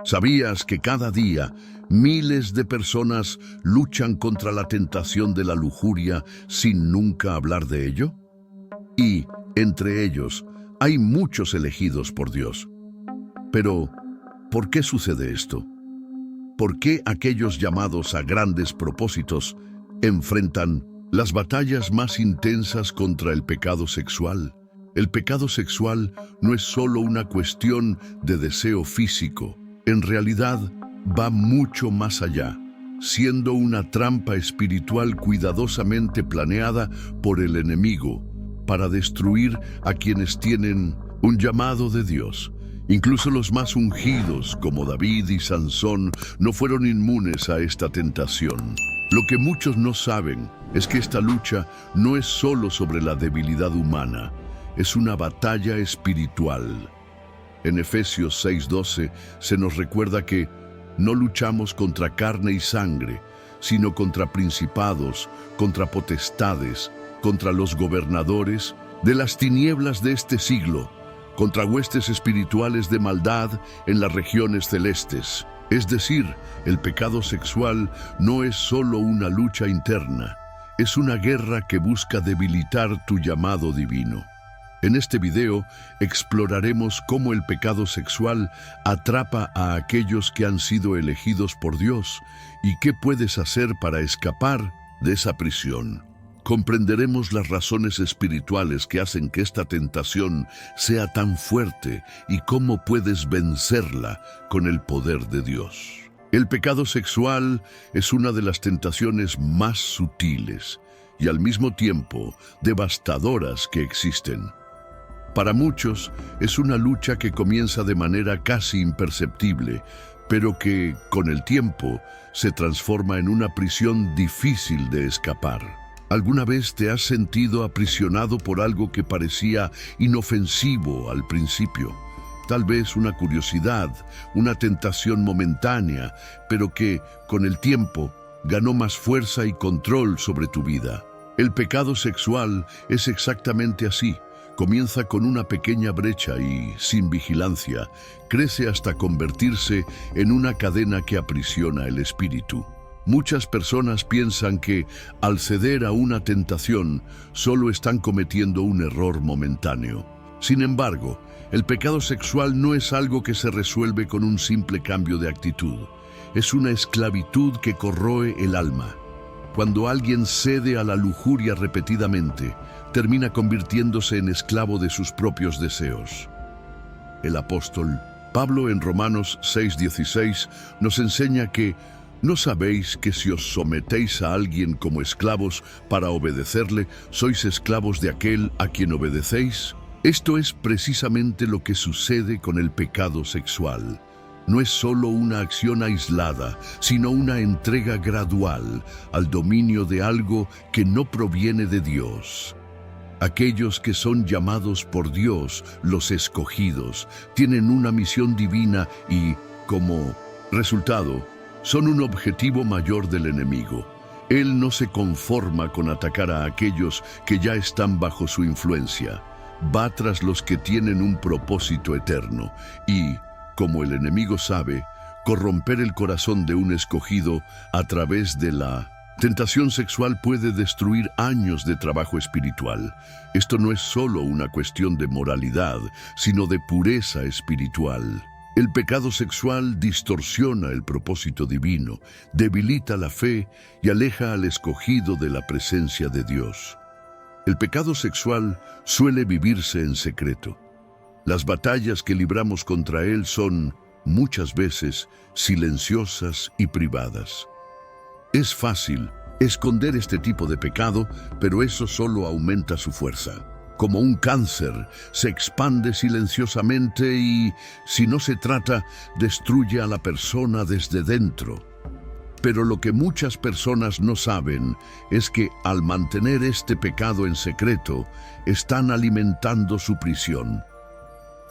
¿Sabías que cada día miles de personas luchan contra la tentación de la lujuria sin nunca hablar de ello? Y, entre ellos, hay muchos elegidos por Dios. Pero, ¿por qué sucede esto? ¿Por qué aquellos llamados a grandes propósitos enfrentan las batallas más intensas contra el pecado sexual? El pecado sexual no es solo una cuestión de deseo físico. En realidad, va mucho más allá, siendo una trampa espiritual cuidadosamente planeada por el enemigo para destruir a quienes tienen un llamado de Dios. Incluso los más ungidos, como David y Sansón, no fueron inmunes a esta tentación. Lo que muchos no saben es que esta lucha no es solo sobre la debilidad humana, es una batalla espiritual. En Efesios 6:12 se nos recuerda que no luchamos contra carne y sangre, sino contra principados, contra potestades, contra los gobernadores de las tinieblas de este siglo, contra huestes espirituales de maldad en las regiones celestes. Es decir, el pecado sexual no es solo una lucha interna, es una guerra que busca debilitar tu llamado divino. En este video exploraremos cómo el pecado sexual atrapa a aquellos que han sido elegidos por Dios y qué puedes hacer para escapar de esa prisión. Comprenderemos las razones espirituales que hacen que esta tentación sea tan fuerte y cómo puedes vencerla con el poder de Dios. El pecado sexual es una de las tentaciones más sutiles y al mismo tiempo devastadoras que existen. Para muchos es una lucha que comienza de manera casi imperceptible, pero que, con el tiempo, se transforma en una prisión difícil de escapar. ¿Alguna vez te has sentido aprisionado por algo que parecía inofensivo al principio? Tal vez una curiosidad, una tentación momentánea, pero que, con el tiempo, ganó más fuerza y control sobre tu vida. El pecado sexual es exactamente así. Comienza con una pequeña brecha y, sin vigilancia, crece hasta convertirse en una cadena que aprisiona el espíritu. Muchas personas piensan que, al ceder a una tentación, solo están cometiendo un error momentáneo. Sin embargo, el pecado sexual no es algo que se resuelve con un simple cambio de actitud. Es una esclavitud que corroe el alma. Cuando alguien cede a la lujuria repetidamente, termina convirtiéndose en esclavo de sus propios deseos. El apóstol Pablo en Romanos 6:16 nos enseña que ¿no sabéis que si os sometéis a alguien como esclavos para obedecerle, sois esclavos de aquel a quien obedecéis? Esto es precisamente lo que sucede con el pecado sexual. No es solo una acción aislada, sino una entrega gradual al dominio de algo que no proviene de Dios. Aquellos que son llamados por Dios, los escogidos, tienen una misión divina y, como resultado, son un objetivo mayor del enemigo. Él no se conforma con atacar a aquellos que ya están bajo su influencia. Va tras los que tienen un propósito eterno y, como el enemigo sabe, corromper el corazón de un escogido a través de la tentación sexual puede destruir años de trabajo espiritual. Esto no es solo una cuestión de moralidad, sino de pureza espiritual. El pecado sexual distorsiona el propósito divino, debilita la fe y aleja al escogido de la presencia de Dios. El pecado sexual suele vivirse en secreto. Las batallas que libramos contra él son, muchas veces, silenciosas y privadas. Es fácil esconder este tipo de pecado, pero eso solo aumenta su fuerza. Como un cáncer, se expande silenciosamente y, si no se trata, destruye a la persona desde dentro. Pero lo que muchas personas no saben es que, al mantener este pecado en secreto, están alimentando su prisión.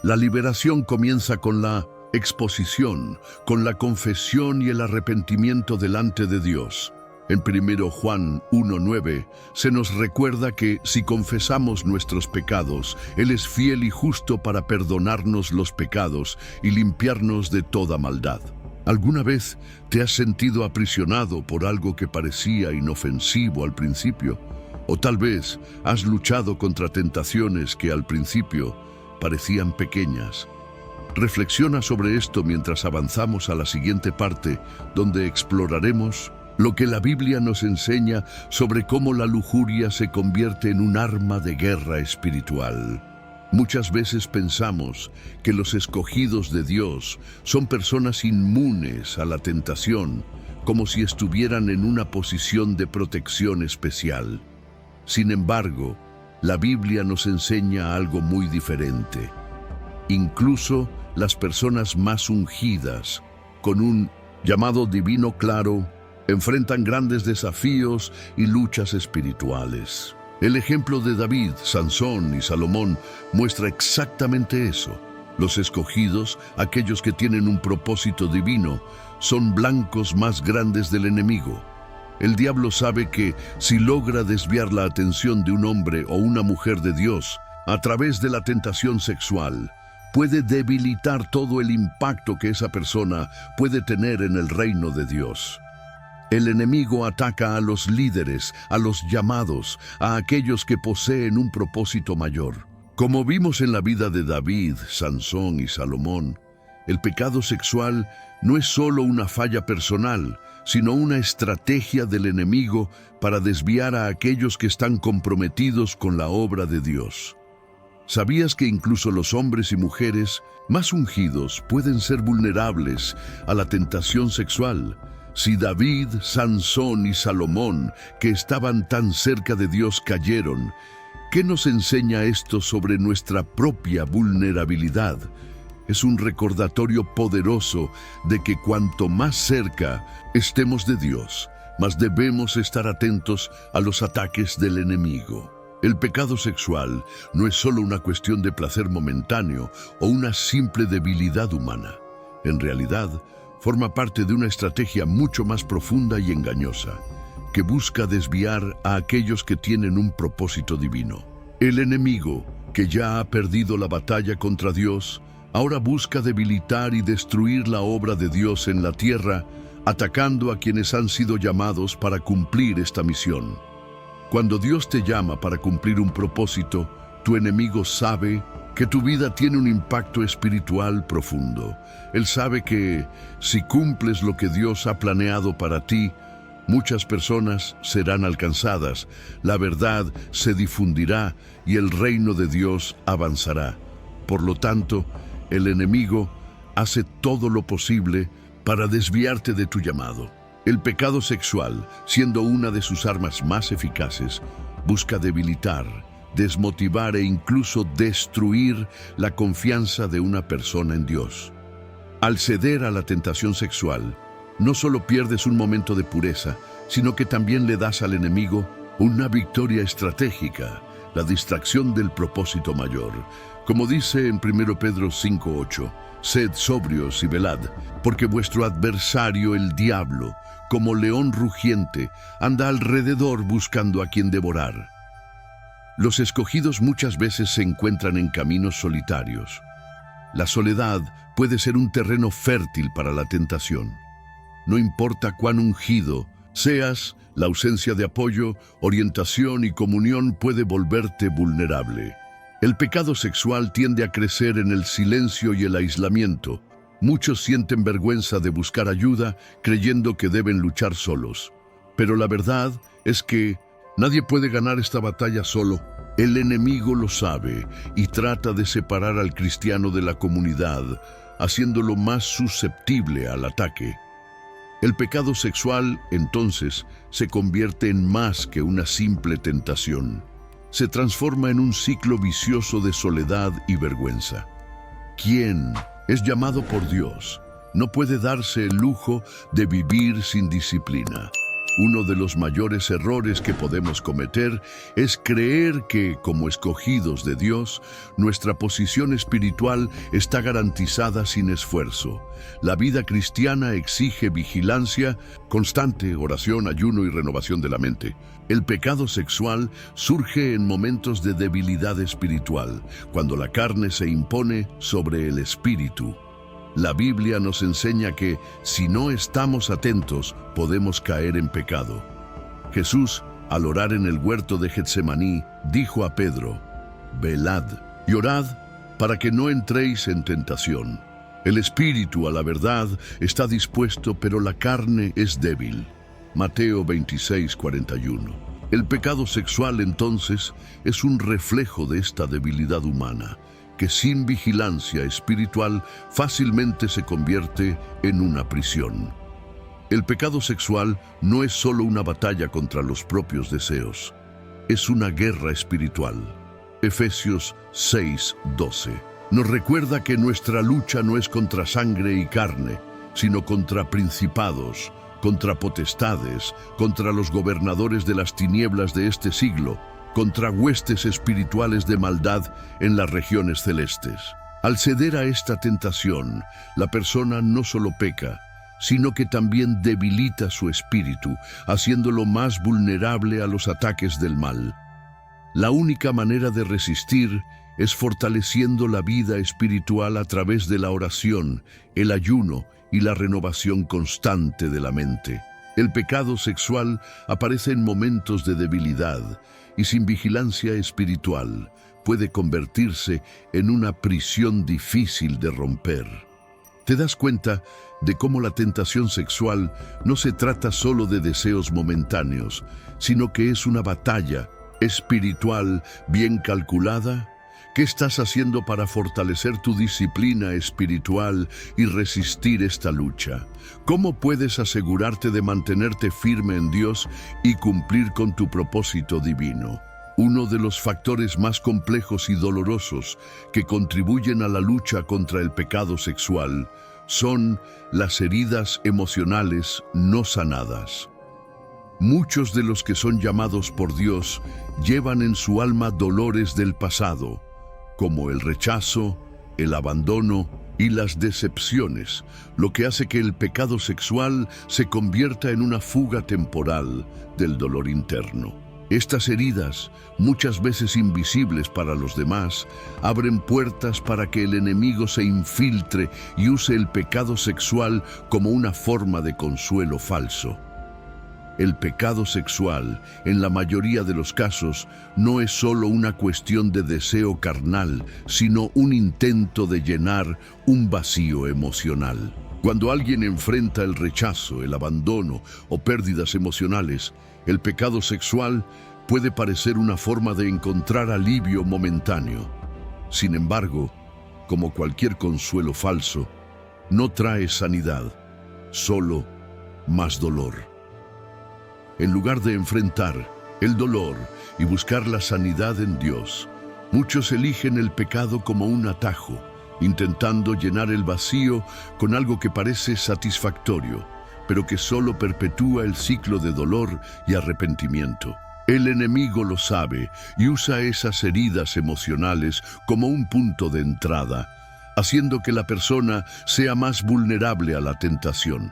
La liberación comienza con la exposición, con la confesión y el arrepentimiento delante de Dios. En 1 Juan 1:9 se nos recuerda que si confesamos nuestros pecados, Él es fiel y justo para perdonarnos los pecados y limpiarnos de toda maldad. ¿Alguna vez te has sentido aprisionado por algo que parecía inofensivo al principio? O tal vez has luchado contra tentaciones que al principio parecían pequeñas. Reflexiona sobre esto mientras avanzamos a la siguiente parte, donde exploraremos lo que la Biblia nos enseña sobre cómo la lujuria se convierte en un arma de guerra espiritual. Muchas veces pensamos que los escogidos de Dios son personas inmunes a la tentación, como si estuvieran en una posición de protección especial. Sin embargo, la Biblia nos enseña algo muy diferente. Incluso las personas más ungidas, con un llamado divino claro, enfrentan grandes desafíos y luchas espirituales. El ejemplo de David, Sansón y Salomón muestra exactamente eso. Los escogidos, aquellos que tienen un propósito divino, son blancos más grandes del enemigo. El diablo sabe que si logra desviar la atención de un hombre o una mujer de Dios a través de la tentación sexual, puede debilitar todo el impacto que esa persona puede tener en el reino de Dios. El enemigo ataca a los líderes, a los llamados, a aquellos que poseen un propósito mayor. Como vimos en la vida de David, Sansón y Salomón, el pecado sexual no es solo una falla personal, sino una estrategia del enemigo para desviar a aquellos que están comprometidos con la obra de Dios. ¿Sabías que incluso los hombres y mujeres más ungidos pueden ser vulnerables a la tentación sexual? Si David, Sansón y Salomón, que estaban tan cerca de Dios, cayeron, ¿qué nos enseña esto sobre nuestra propia vulnerabilidad? Es un recordatorio poderoso de que cuanto más cerca estemos de Dios, más debemos estar atentos a los ataques del enemigo. El pecado sexual no es solo una cuestión de placer momentáneo o una simple debilidad humana. En realidad, forma parte de una estrategia mucho más profunda y engañosa, que busca desviar a aquellos que tienen un propósito divino. El enemigo, que ya ha perdido la batalla contra Dios, ahora busca debilitar y destruir la obra de Dios en la tierra, atacando a quienes han sido llamados para cumplir esta misión. Cuando Dios te llama para cumplir un propósito, tu enemigo sabe que tu vida tiene un impacto espiritual profundo. Él sabe que si cumples lo que Dios ha planeado para ti, muchas personas serán alcanzadas, la verdad se difundirá y el reino de Dios avanzará. Por lo tanto, el enemigo hace todo lo posible para desviarte de tu llamado. El pecado sexual, siendo una de sus armas más eficaces, busca debilitar, desmotivar e incluso destruir la confianza de una persona en Dios. Al ceder a la tentación sexual, no solo pierdes un momento de pureza, sino que también le das al enemigo una victoria estratégica, la distracción del propósito mayor. Como dice en 1 Pedro 5:8, sed sobrios y velad, porque vuestro adversario el diablo, como león rugiente, anda alrededor buscando a quien devorar. Los escogidos muchas veces se encuentran en caminos solitarios. La soledad puede ser un terreno fértil para la tentación. No importa cuán ungido seas, la ausencia de apoyo, orientación y comunión puede volverte vulnerable. El pecado sexual tiende a crecer en el silencio y el aislamiento. Muchos sienten vergüenza de buscar ayuda, creyendo que deben luchar solos. Pero la verdad es que nadie puede ganar esta batalla solo. El enemigo lo sabe y trata de separar al cristiano de la comunidad, haciéndolo más susceptible al ataque. El pecado sexual, entonces, se convierte en más que una simple tentación. Se transforma en un ciclo vicioso de soledad y vergüenza. ¿Quién es llamado por Dios no puede darse el lujo de vivir sin disciplina? Uno de los mayores errores que podemos cometer es creer que, como escogidos de Dios, nuestra posición espiritual está garantizada sin esfuerzo. La vida cristiana exige vigilancia, constante oración, ayuno y renovación de la mente. El pecado sexual surge en momentos de debilidad espiritual, cuando la carne se impone sobre el espíritu. La Biblia nos enseña que, si no estamos atentos, podemos caer en pecado. Jesús, al orar en el huerto de Getsemaní, dijo a Pedro: «Velad y orad para que no entréis en tentación. El espíritu, a la verdad, está dispuesto, pero la carne es débil». Mateo 26:41. El pecado sexual, entonces, es un reflejo de esta debilidad humana, que sin vigilancia espiritual fácilmente se convierte en una prisión. El pecado sexual no es solo una batalla contra los propios deseos, es una guerra espiritual. Efesios 6:12 nos recuerda que nuestra lucha no es contra sangre y carne, sino contra principados, contra potestades, contra los gobernadores de las tinieblas de este siglo, contra huestes espirituales de maldad en las regiones celestes. Al ceder a esta tentación, la persona no solo peca, sino que también debilita su espíritu, haciéndolo más vulnerable a los ataques del mal. La única manera de resistir es fortaleciendo la vida espiritual a través de la oración, el ayuno y la renovación constante de la mente. El pecado sexual aparece en momentos de debilidad y sin vigilancia espiritual puede convertirse en una prisión difícil de romper. ¿Te das cuenta de cómo la tentación sexual no se trata solo de deseos momentáneos, sino que es una batalla espiritual bien calculada? ¿Qué estás haciendo para fortalecer tu disciplina espiritual y resistir esta lucha? ¿Cómo puedes asegurarte de mantenerte firme en Dios y cumplir con tu propósito divino? Uno de los factores más complejos y dolorosos que contribuyen a la lucha contra el pecado sexual son las heridas emocionales no sanadas. Muchos de los que son llamados por Dios llevan en su alma dolores del pasado, como el rechazo, el abandono y las decepciones, lo que hace que el pecado sexual se convierta en una fuga temporal del dolor interno. Estas heridas, muchas veces invisibles para los demás, abren puertas para que el enemigo se infiltre y use el pecado sexual como una forma de consuelo falso. El pecado sexual, en la mayoría de los casos, no es solo una cuestión de deseo carnal, sino un intento de llenar un vacío emocional. Cuando alguien enfrenta el rechazo, el abandono o pérdidas emocionales, el pecado sexual puede parecer una forma de encontrar alivio momentáneo. Sin embargo, como cualquier consuelo falso, no trae sanidad, solo más dolor. En lugar de enfrentar el dolor y buscar la sanidad en Dios, muchos eligen el pecado como un atajo, intentando llenar el vacío con algo que parece satisfactorio, pero que solo perpetúa el ciclo de dolor y arrepentimiento. El enemigo lo sabe y usa esas heridas emocionales como un punto de entrada, haciendo que la persona sea más vulnerable a la tentación.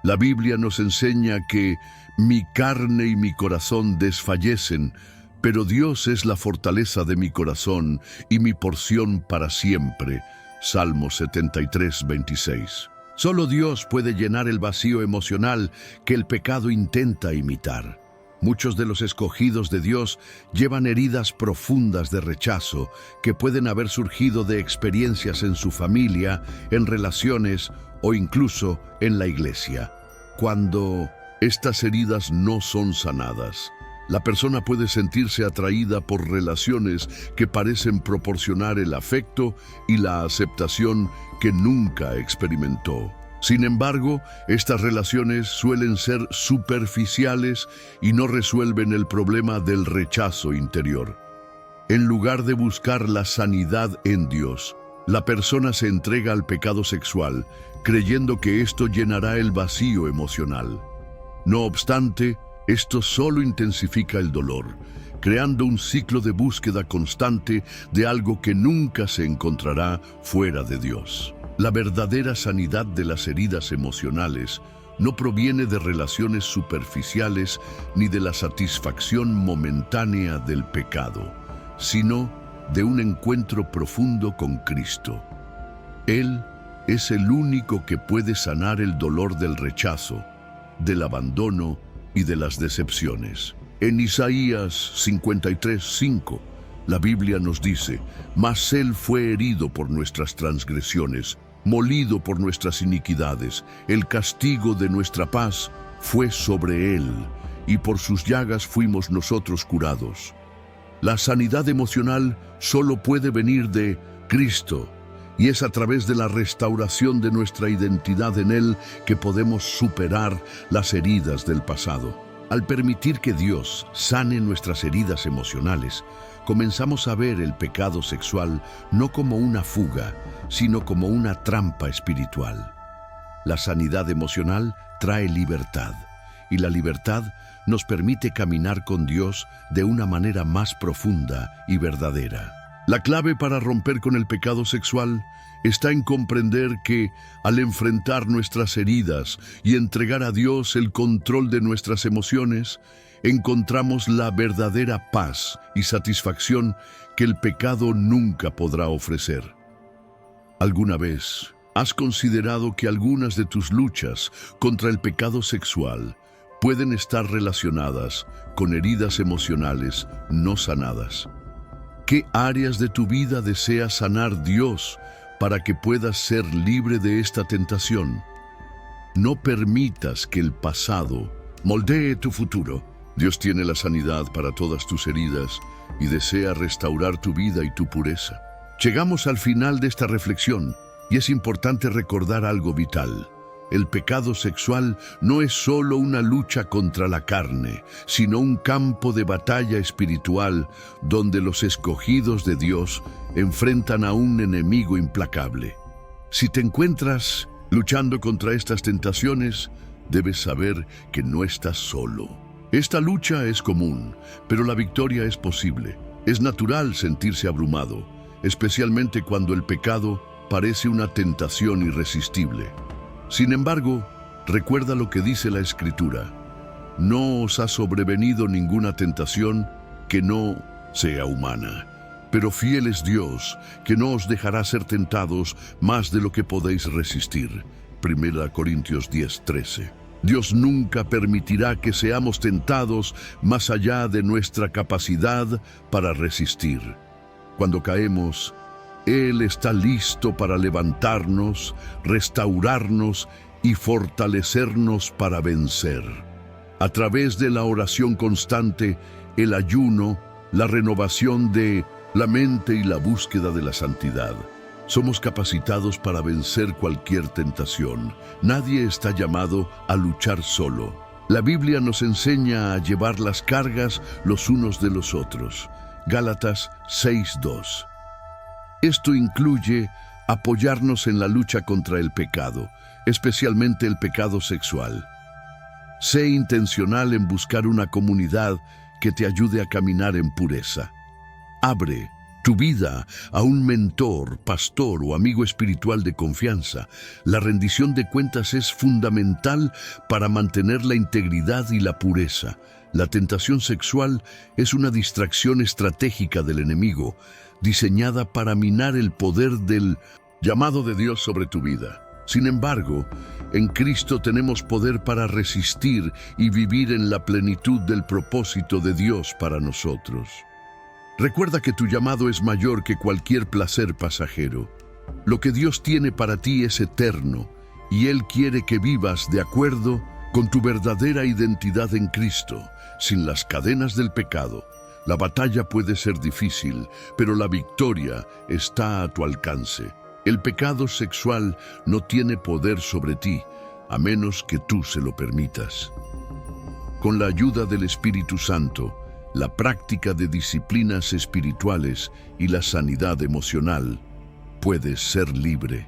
La Biblia nos enseña que mi carne y mi corazón desfallecen, pero Dios es la fortaleza de mi corazón y mi porción para siempre. Salmo 73:26. Solo Dios puede llenar el vacío emocional que el pecado intenta imitar. Muchos de los escogidos de Dios llevan heridas profundas de rechazo que pueden haber surgido de experiencias en su familia, en relaciones o incluso en la iglesia. Cuando estas heridas no son sanadas, la persona puede sentirse atraída por relaciones que parecen proporcionar el afecto y la aceptación que nunca experimentó. Sin embargo, estas relaciones suelen ser superficiales y no resuelven el problema del rechazo interior. En lugar de buscar la sanidad en Dios, la persona se entrega al pecado sexual, creyendo que esto llenará el vacío emocional. No obstante, esto solo intensifica el dolor, creando un ciclo de búsqueda constante de algo que nunca se encontrará fuera de Dios. La verdadera sanidad de las heridas emocionales no proviene de relaciones superficiales ni de la satisfacción momentánea del pecado, sino de un encuentro profundo con Cristo. Él es el único que puede sanar el dolor del rechazo, del abandono y de las decepciones. En Isaías 53:5, la Biblia nos dice: «Mas Él fue herido por nuestras transgresiones, molido por nuestras iniquidades. El castigo de nuestra paz fue sobre Él, y por sus llagas fuimos nosotros curados». La sanidad emocional solo puede venir de Cristo, y es a través de la restauración de nuestra identidad en Él que podemos superar las heridas del pasado. Al permitir que Dios sane nuestras heridas emocionales, comenzamos a ver el pecado sexual no como una fuga, sino como una trampa espiritual. La sanidad emocional trae libertad, y la libertad nos permite caminar con Dios de una manera más profunda y verdadera. La clave para romper con el pecado sexual está en comprender que, al enfrentar nuestras heridas y entregar a Dios el control de nuestras emociones, encontramos la verdadera paz y satisfacción que el pecado nunca podrá ofrecer. ¿Alguna vez has considerado que algunas de tus luchas contra el pecado sexual pueden estar relacionadas con heridas emocionales no sanadas? ¿Qué áreas de tu vida desea sanar Dios para que puedas ser libre de esta tentación? No permitas que el pasado moldee tu futuro. Dios tiene la sanidad para todas tus heridas y desea restaurar tu vida y tu pureza. Llegamos al final de esta reflexión y es importante recordar algo vital. El pecado sexual no es solo una lucha contra la carne, sino un campo de batalla espiritual donde los escogidos de Dios enfrentan a un enemigo implacable. Si te encuentras luchando contra estas tentaciones, debes saber que no estás solo. Esta lucha es común, pero la victoria es posible. Es natural sentirse abrumado, especialmente cuando el pecado parece una tentación irresistible. Sin embargo, recuerda lo que dice la Escritura: «No os ha sobrevenido ninguna tentación que no sea humana, pero fiel es Dios, que no os dejará ser tentados más de lo que podéis resistir». 1 Corintios 10:13. Dios nunca permitirá que seamos tentados más allá de nuestra capacidad para resistir. Cuando caemos, Él está listo para levantarnos, restaurarnos y fortalecernos para vencer. A través de la oración constante, el ayuno, la renovación de la mente y la búsqueda de la santidad, somos capacitados para vencer cualquier tentación. Nadie está llamado a luchar solo. La Biblia nos enseña a llevar las cargas los unos de los otros. Gálatas 6:2. Esto incluye apoyarnos en la lucha contra el pecado, especialmente el pecado sexual. Sé intencional en buscar una comunidad que te ayude a caminar en pureza. Abre tu vida a un mentor, pastor o amigo espiritual de confianza. La rendición de cuentas es fundamental para mantener la integridad y la pureza. La tentación sexual es una distracción estratégica del enemigo, diseñada para minar el poder del llamado de Dios sobre tu vida. Sin embargo, en Cristo tenemos poder para resistir y vivir en la plenitud del propósito de Dios para nosotros. Recuerda que tu llamado es mayor que cualquier placer pasajero. Lo que Dios tiene para ti es eterno, y Él quiere que vivas de acuerdo con tu verdadera identidad en Cristo, sin las cadenas del pecado. La batalla puede ser difícil, pero la victoria está a tu alcance. El pecado sexual no tiene poder sobre ti, a menos que tú se lo permitas. Con la ayuda del Espíritu Santo, la práctica de disciplinas espirituales y la sanidad emocional, puedes ser libre.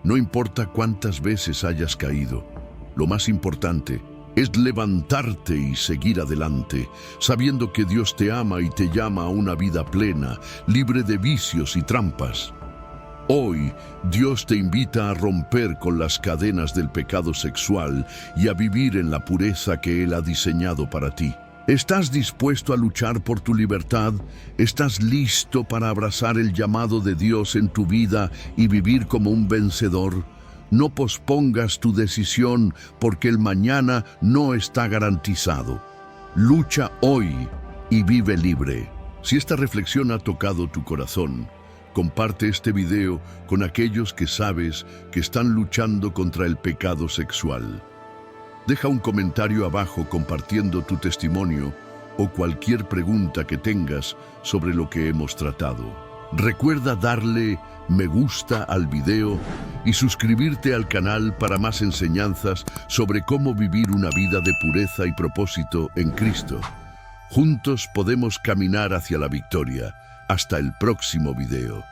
No importa cuántas veces hayas caído, lo más importante es levantarte y seguir adelante, sabiendo que Dios te ama y te llama a una vida plena, libre de vicios y trampas. Hoy, Dios te invita a romper con las cadenas del pecado sexual y a vivir en la pureza que Él ha diseñado para ti. ¿Estás dispuesto a luchar por tu libertad? ¿Estás listo para abrazar el llamado de Dios en tu vida y vivir como un vencedor? No pospongas tu decisión porque el mañana no está garantizado. Lucha hoy y vive libre. Si esta reflexión ha tocado tu corazón, comparte este video con aquellos que sabes que están luchando contra el pecado sexual. Deja un comentario abajo compartiendo tu testimonio o cualquier pregunta que tengas sobre lo que hemos tratado. Recuerda darle me gusta al video y suscribirte al canal para más enseñanzas sobre cómo vivir una vida de pureza y propósito en Cristo. Juntos podemos caminar hacia la victoria. Hasta el próximo video.